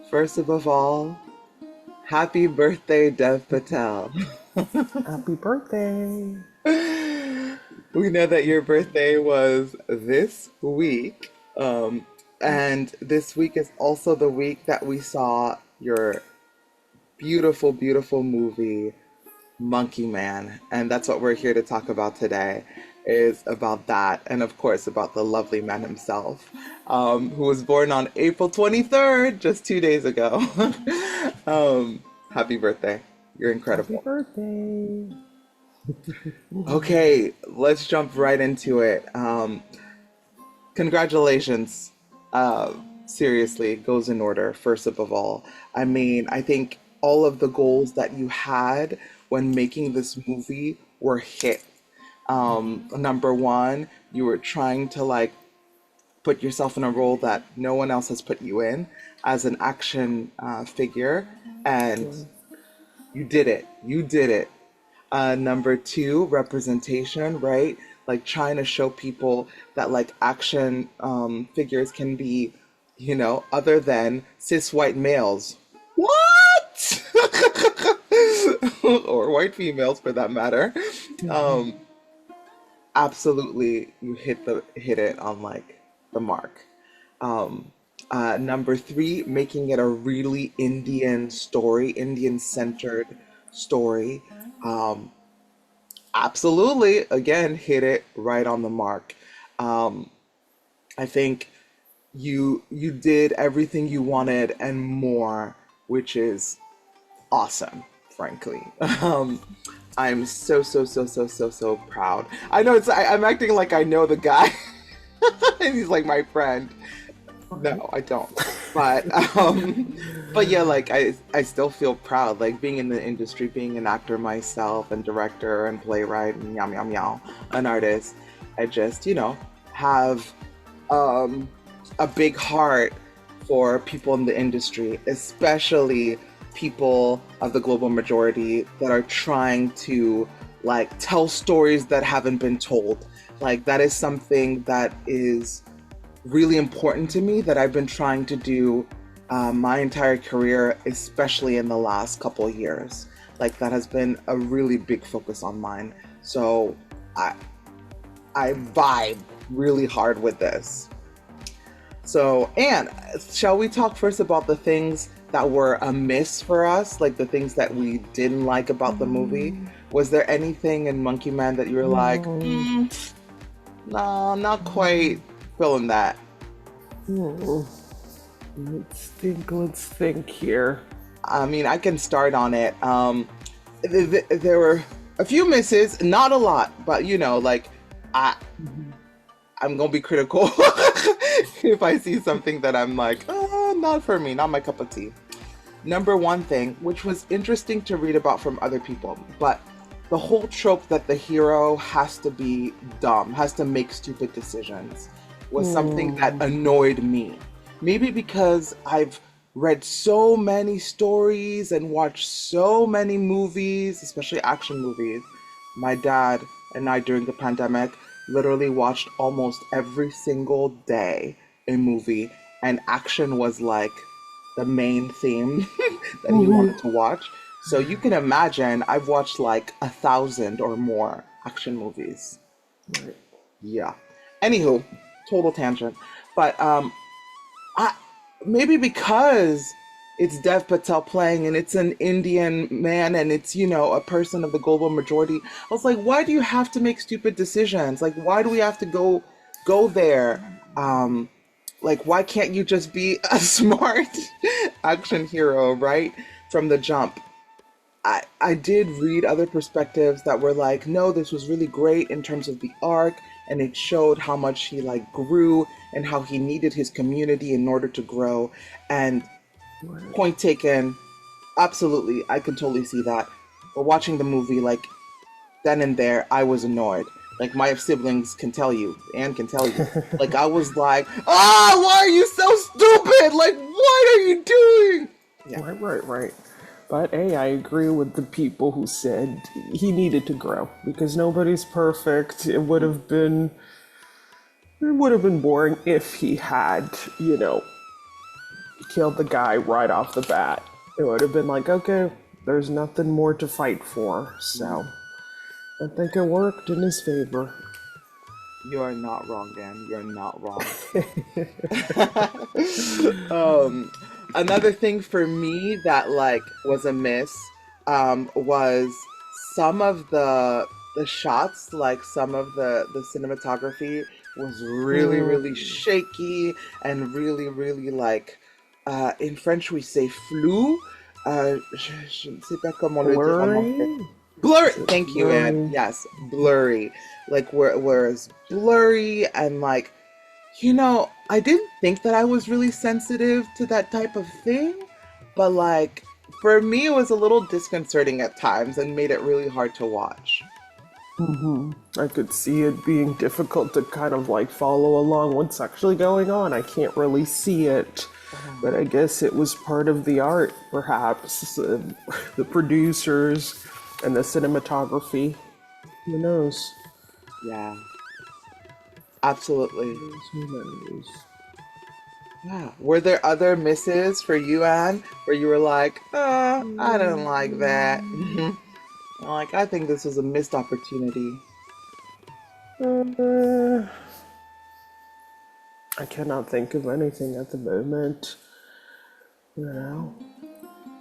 First of all, happy birthday, Dev Patel. Happy birthday. We know that your birthday was this week. And this week is also the week that we saw your beautiful, beautiful movie, Monkey Man. And that's what we're here to talk about today, is about that. And of course, about the lovely man himself, who was born on April 23rd, just 2 days ago. Happy birthday. You're Happy incredible. birthday. Okay, let's jump right into it. Congratulations. Seriously, it goes in order, first of all. I mean, I think all of the goals that you had when making this movie were hit. Number one, you were trying to like put yourself in a role that no one else has put you in as an action figure, and Yeah. you did it. You did it. Number two, representation, right? Like trying to show people that like action figures can be, other than cis white males. What? Or white females for that matter. Mhm. Um, Absolutely, you hit it on like the mark. Um, Number three, making it a really Indian story, Indian centered story. Um, Absolutely, again, hit it right on the mark. Um, I think you did everything you wanted and more, which is awesome, frankly. Um, I'm so proud. I know I'm acting like I know the guy, and he's like my friend. Right. No, I don't. But but yeah, like I still feel proud, like being in the industry, being an actor myself, and director and playwright and yum yum yum, an artist. I just have um a big heart for people in the industry, especially people of the global majority that are trying to like tell stories that haven't been told. Like that is something that is really important to me that I've been trying to do my entire career, especially in the last couple of years. Like that has been a really big focus on mine. So I I vibe really hard with this. So, Anne, shall we talk first about the things that were amiss for us, like the things that we didn't like about the movie? Um, Was there anything in Monkey Man that you were like, no. no, not quite feeling that? Hmm. Let's think here. I mean, I can start on it. There were a few misses, not a lot, but like I Mhm. I'm gonna be critical if I see something that I'm like, not for me, not my cup of tea. Number one thing, which was interesting to read about from other people, but the whole trope that the hero has to be dumb, has to make stupid decisions, was something that Hmm. annoyed me. Maybe because I've read so many stories and watched so many movies, especially action movies. My dad and I, during the pandemic, literally watched almost every single day a movie, and action was like the main theme that he Mhm. wanted to watch. So you can imagine I've watched like 1,000 or more action movies. Right. Yeah. Anywho, total tangent. But I maybe because it's Dev Patel playing and it's an Indian man and it's, a person of the global majority. I was like, why do you have to make stupid decisions? Like why do we have to go there? Like why can't you just be a smart action hero, right? From the jump. I did read other perspectives that were like, no, this was really great in terms of the arc, and it showed how much he like grew and how he needed his community in order to grow. And Right. point taken, absolutely, I can totally see that. But watching the movie, like then and there, I was annoyed. Like my siblings can tell you, Anne can tell you. Like I was like, why are you so stupid? Like, what are you doing? Yeah. Right. But hey, I agree with the people who said he needed to grow because nobody's perfect. It would have been boring if he had, killed the guy right off the bat. It would have been like, okay, there's nothing more to fight for. So I think it worked in his favor. You are not wrong, Dan. You're not wrong. um, Another thing for me that like was a miss was some of the shots, like some of the cinematography was really really Mm, shaky and really really like in French we say flou. Je ne sais pas comment le dire en anglais. blurry? Blurry. Is it Thank you, Anne. blurry? Yes, blurry. Like whereas blurry and like I didn't think that I was really sensitive to that type of thing, but like for me, it was a little disconcerting at times and made it really hard to watch. I could see it being difficult to kind of like follow along what's actually going on. I can't really see it, but I guess it was part of the art, perhaps. The producers and the cinematography. Who knows? Yeah, absolutely. Who knows? Yeah. Were there other misses for you, Anne, where you were like, I didn't like that? Like, I think this was a missed opportunity. Uh, I cannot think of anything at the moment. You know?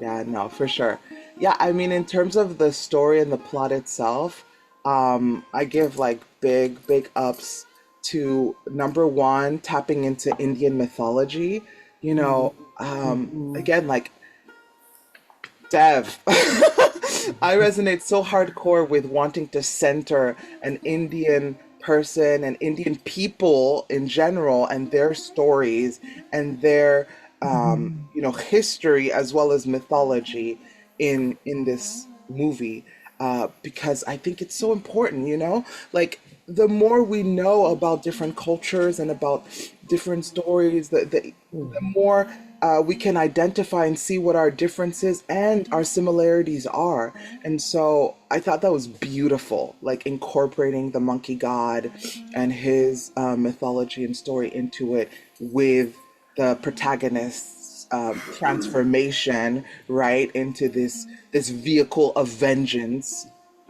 Yeah, no, for sure. Yeah, I mean, in terms of the story and the plot itself, I give like big ups to number one, tapping into Indian mythology. Again, like Dev. I resonate so hardcore with wanting to center an Indian person and Indian people in general and their stories and their history as well as mythology in this movie because I think it's so important, like the more we know about different cultures and about different stories, the more we can identify and see what our differences and our similarities are. And so I thought that was beautiful, like incorporating the monkey god and his mythology and story into it with the protagonist's transformation right into this vehicle of vengeance.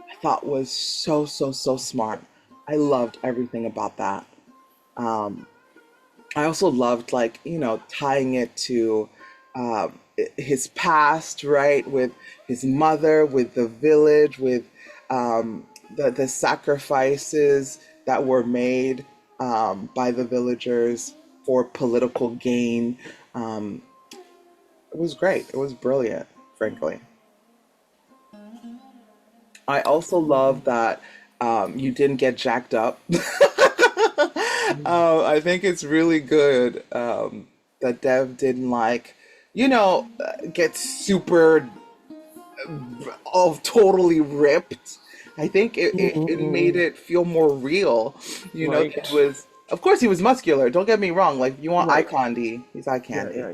I thought was so smart. I loved everything about that. Um, I also loved like tying it to his past, right, with his mother, with the village, with the sacrifices that were made by the villagers for political gain. Um, it was great. It was brilliant, frankly. I also love that you didn't get jacked up. I think it's really good that Dev didn't like, get super all totally ripped. I think it made it feel more real. That Right. he was, of course, he was muscular. Don't get me wrong. Like, you want eye Right. candy, he's eye Yeah, candy. yeah,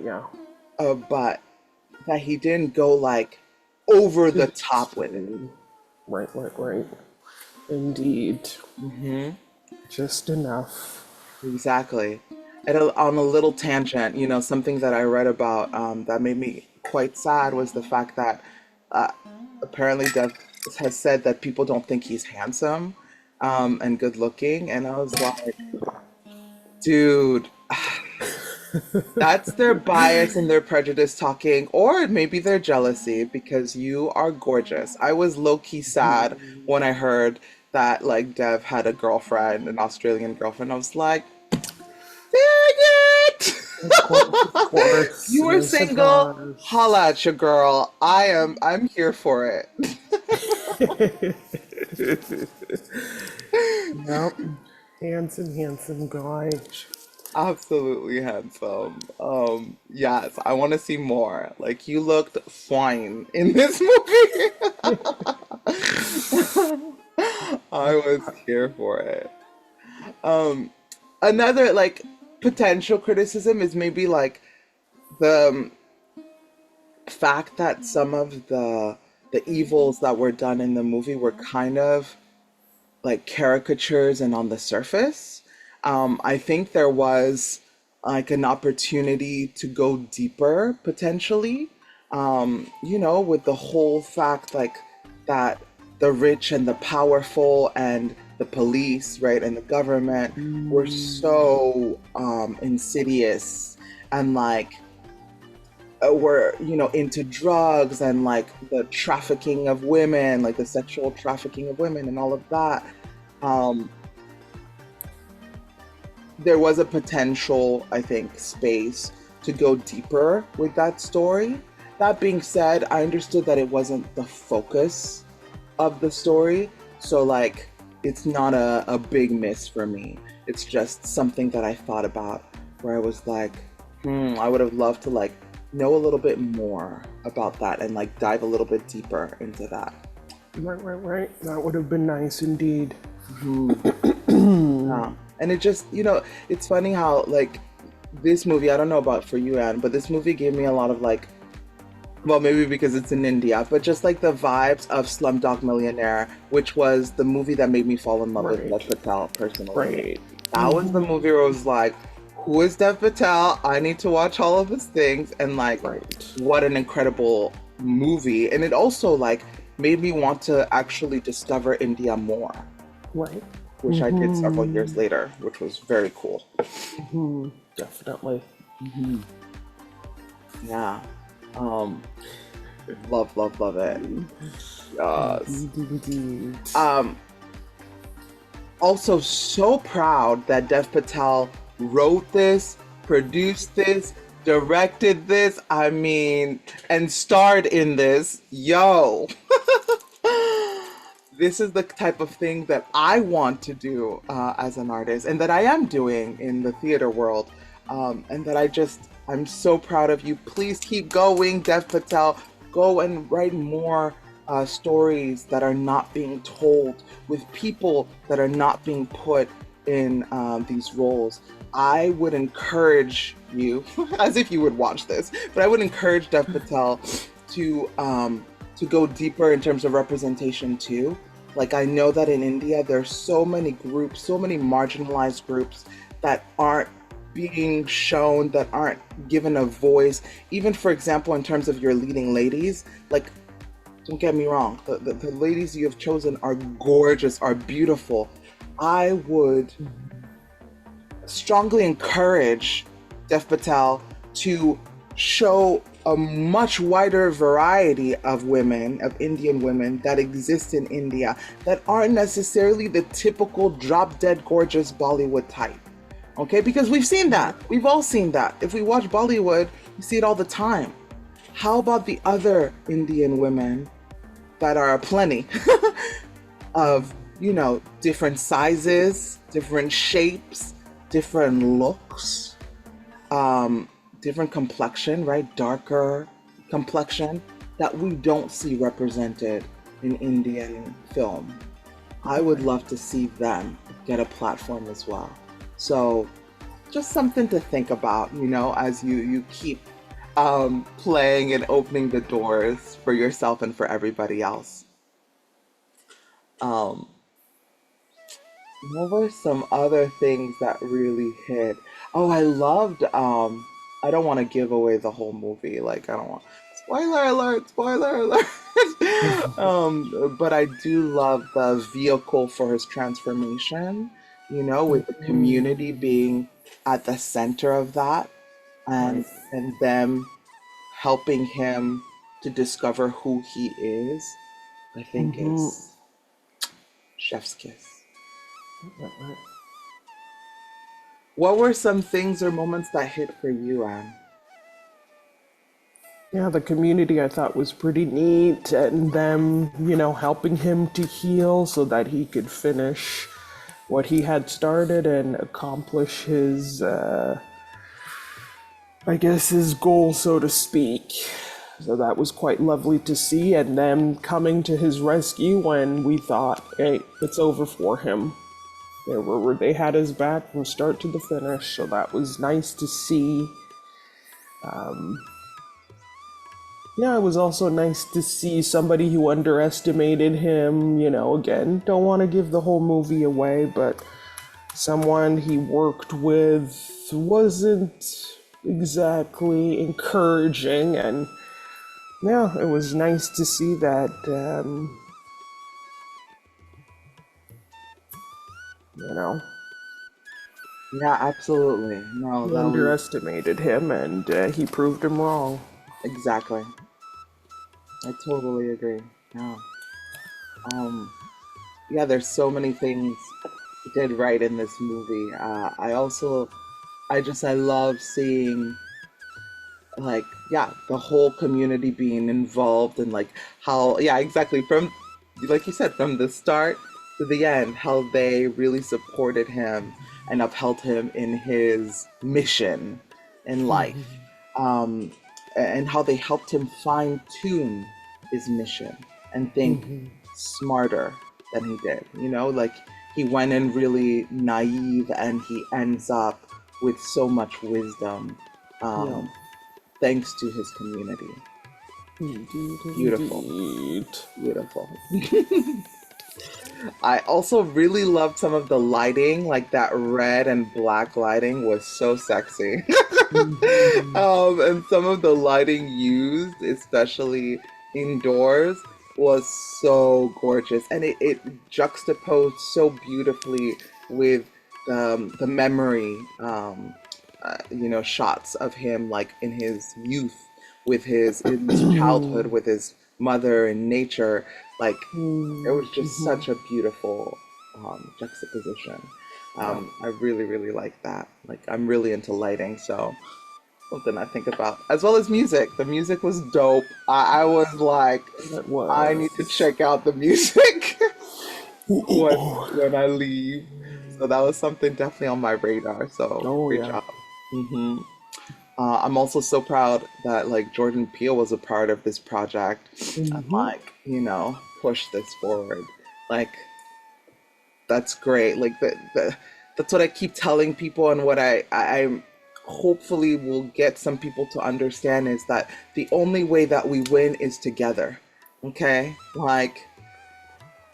yeah. But that he didn't go like over Too the top with it. extreme. Right, right, right. Indeed. Hmm. Just enough. Exactly. And on a little tangent, something that I read about that made me quite sad was the fact that uh, apparently Dev has said that people don't think he's handsome and good looking. And I was like, dude, that's their bias and their prejudice talking, or maybe their jealousy because you are gorgeous. I was low key sad when I heard that like Dev had a girlfriend, an Australian girlfriend. I was like, dang it! Of course. You were No single, cigars. holla at your girl. I'm here for it. Yep. Handsome, handsome guy. Absolutely handsome. Yes, I want to see more. Like you looked fine in this movie. I was here for it. Um, Another like potential criticism is maybe like the fact that some of the evils that were done in the movie were kind of like caricatures and on the surface. I think there was. like an opportunity to go deeper potentially. With the whole fact like that the rich and the powerful and the police, right, and the government were so insidious and like were into drugs and like the trafficking of women, like the sexual trafficking of women and all of that. um there was a potential, I think, space to go deeper with that story. That being said, I understood that it wasn't the focus of the story. So, like, it's not a big miss for me. It's just something that I thought about where I was like, I would have loved to, like, know a little bit more about that and, like, dive a little bit deeper into that. Right, right, right. That would have been nice indeed. Yeah. And it just, it's funny how, like, this movie, I don't know about for you, Anne, but this movie gave me a lot of, like, well, maybe because it's in India, but just like the vibes of Slumdog Millionaire, which was the movie that made me fall in love with Right, Dev Patel personally. right. That was the movie where I was like, who is Dev Patel? I need to watch all of his things. And like, Right. what an incredible movie. And it also like made me want to actually discover India more, Right. which I did several years later, which was very cool. Definitely. Yeah. Um, love, love, love it. Yes. Indeed. Also so proud that Dev Patel wrote this, produced this, directed this, I mean, and starred in this. Yo, this is the type of thing that I want to do as an artist and that I am doing in the theater world. And that I'm so proud of you. Please keep going, Dev Patel. Go and write more stories that are not being told with people that are not being put in these roles. I would encourage you, as if you would watch this, but I would encourage Dev Patel to go deeper in terms of representation too. Like I know that in India there's so many groups, so many marginalized groups that aren't being shown, that aren't given a voice. Even for example, in terms of your leading ladies, like don't get me wrong, the ladies you have chosen are gorgeous, are beautiful. I would strongly encourage Dev Patel to show a much wider variety of women, of Indian women that exist in India that aren't necessarily the typical drop dead gorgeous Bollywood type. Okay, because we've seen that. We've all seen that. If we watch Bollywood, we see it all the time. How about the other Indian women that are plenty of, different sizes, different shapes, different looks, different complexion, right? Darker complexion that we don't see represented in Indian film. I would love to see them get a platform as well. So just something to think about, as you keep playing and opening the doors for yourself and for everybody else. Um, what were some other things that really hit? Oh, I loved. I don't want to give away the whole movie. Like I don't want spoiler alert, spoiler alert. But I do love the vehicle for his transformation. With the community being at the center of that, Right. and them helping him to discover who he is, I think is chef's kiss. Right, right. What were some things or moments that hit for you, Anne? Yeah, the community I thought was pretty neat, and them, helping him to heal so that he could finish what he had started and accomplish his, I guess, his goal, so to speak. So that was quite lovely to see, and them coming to his rescue when we thought, hey, it's over for him. They had his back from start to the finish, so that was nice to see. Yeah, it was also nice to see somebody who underestimated him, again, don't want to give the whole movie away, but someone he worked with wasn't exactly encouraging, and yeah, it was nice to see that you know, Yeah, absolutely. No, he that was underestimated him, and he proved him wrong. exactly. I totally agree. Yeah. Um, yeah, there's so many things he did right in this movie. I love seeing like, yeah, the whole community being involved and like how, yeah, exactly. From, like you said, from the start to the end, how they really supported him and upheld him in his mission in life. Um, and how they helped him fine tune his mission and think smarter than he did. You know, like he went in really naive and he ends up with so much wisdom. Yeah. Um, thanks to his community. Indeed, Beautiful, indeed. beautiful. I also really loved some of the lighting, like that red and black lighting was so sexy. And some of the lighting used, especially indoors, was so gorgeous, and it juxtaposed so beautifully with the memory, shots of him like in his youth, with his in his childhood, with his mother and nature. Like it was just such a beautiful juxtaposition. Yeah. I really, really like that. Like I'm really into lighting, so something I think about, as well as music. The music was dope. I was like, That I need to was. check out the music when I leave. So that was something definitely on my radar. So Oh, great yeah. job. hmm I'm also so proud that like Jordan Peele was a part of this project and like push this forward. Like that's great. Like that's what I keep telling people, and what I hopefully will get some people to understand is that the only way that we win is together. Okay, like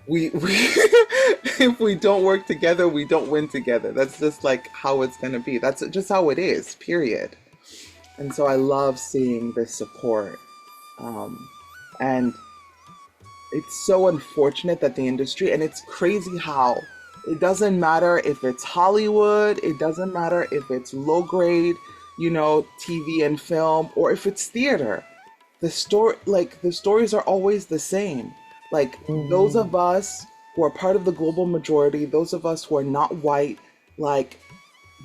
we if we don't work together, we don't win together. That's just like how it's gonna be. That's just how it is. Period. And so I love seeing this support. Um, and it's so unfortunate that the industry, and it's crazy how it doesn't matter if it's Hollywood, it doesn't matter if it's low grade, TV and film, or if it's theater. The stories are always the same. Like those of us who are part of the global majority, those of us who are not white, like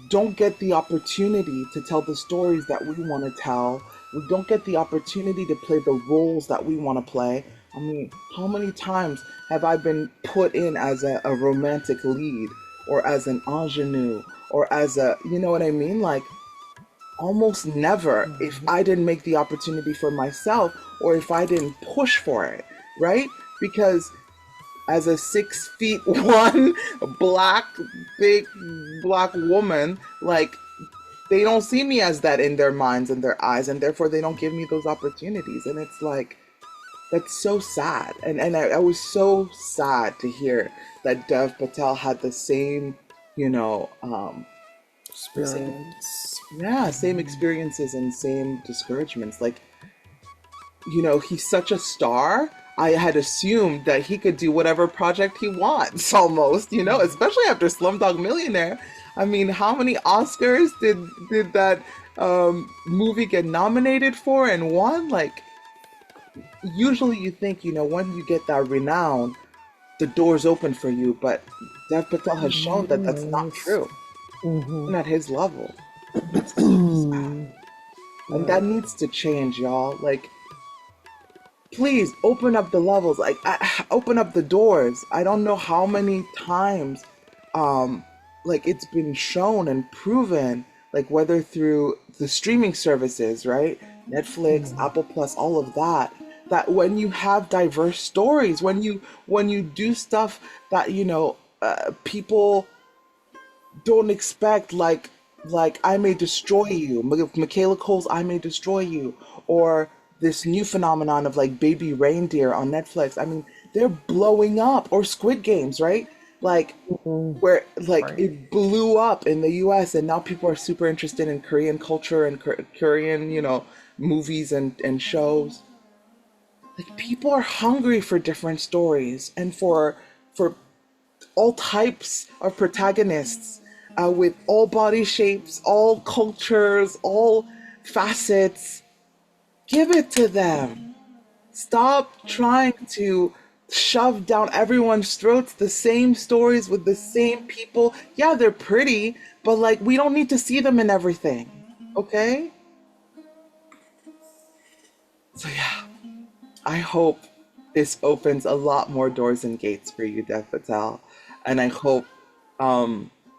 don't get the opportunity to tell the stories that we want to tell. We don't get the opportunity to play the roles that we want to play. I mean, how many times have I been put in as a romantic lead or as an ingenue or as a, you know what I mean? Like, almost never if I didn't make the opportunity for myself or if I didn't push for it, right? Because as a 6 feet one black big black woman, like they don't see me as that in their minds and their eyes, and therefore they don't give me those opportunities. And it's like that's so sad. And I was so sad to hear that Dev Patel had the same, you know, same Experience. yeah, same experiences and same discouragements. Like he's such a star. I had assumed that he could do whatever project he wants, almost, especially after Slumdog Millionaire. I mean, how many Oscars did that movie get nominated for and won? Like, usually you think, when you get that renown, the doors open for you, but Dev Patel has shown that that's not Yes. true, even at his level. It's so sad. And Yeah. that needs to change, y'all. Like, please open up the levels, like open up the doors. I don't know how many times um like it's been shown and proven, like whether through the streaming services, right? Netflix, Apple Plus, all of that, that when you have diverse stories, when you do stuff that people don't expect, like I May Destroy You, Michaela Cole's I May Destroy You, or this new phenomenon of like Baby Reindeer on Netflix. I mean, they're blowing up, or Squid Games, right? like Mm, where like right. it blew up in the US and now people are super interested in Korean culture and Korean, movies and shows. Like people are hungry for different stories and for all types of protagonists with all body shapes, all cultures, all facets. Give it to them. Stop trying to shove down everyone's throats the same stories with the same people. Yeah, they're pretty, but like we don't need to see them in everything. Okay? So yeah, I hope this opens a lot more doors and gates for you, Dev Patel. And I hope,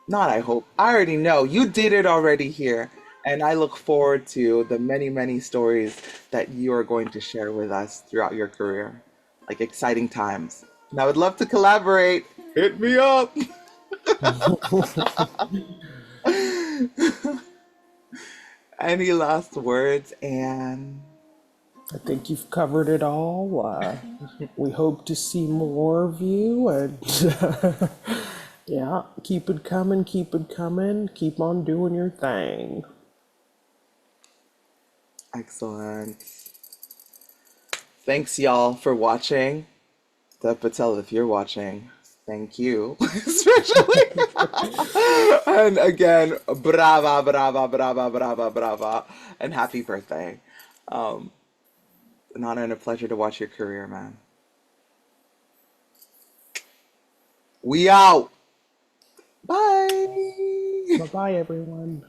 not I hope, I already know you did it already here. And I look forward to the many, many stories that you are going to share with us throughout your career. Like exciting times. And I would love to collaborate. Hit me up. Any last words, Anne? I think you've covered it all. We hope to see more of you, and yeah, keep it coming, keep on doing your thing. Excellent. Thanks, y'all, for watching. Dev Patel, if you're watching, thank you. Especially. And again, brava, brava, brava, brava, brava. And happy birthday. Um, an honor and a pleasure to watch your career, man. We out. Bye Bye. bye, everyone.